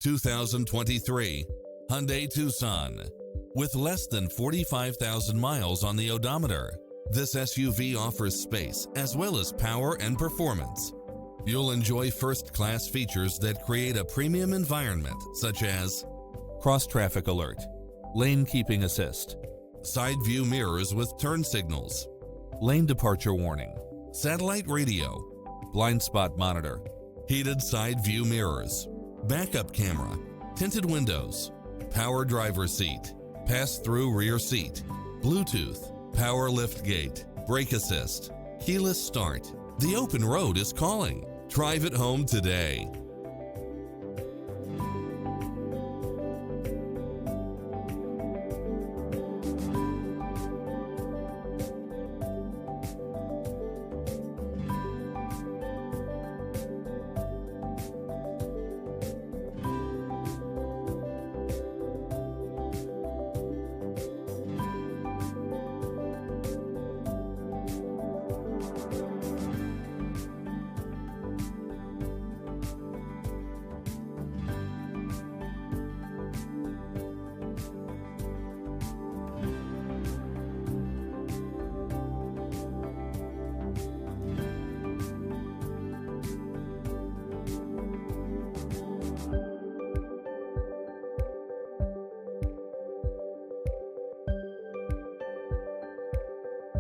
2023 Hyundai Tucson. With less than 45,000 miles on the odometer, this SUV offers space as well as power and performance. You'll enjoy first-class features that create a premium environment, such as cross-traffic alert, lane keeping assist, side view mirrors with turn signals, lane departure warning, satellite radio, blind spot monitor, heated side view mirrors, backup camera, tinted windows, power driver seat, pass-through rear seat, Bluetooth, power liftgate, brake assist, keyless start. The open road is calling. Drive it home today.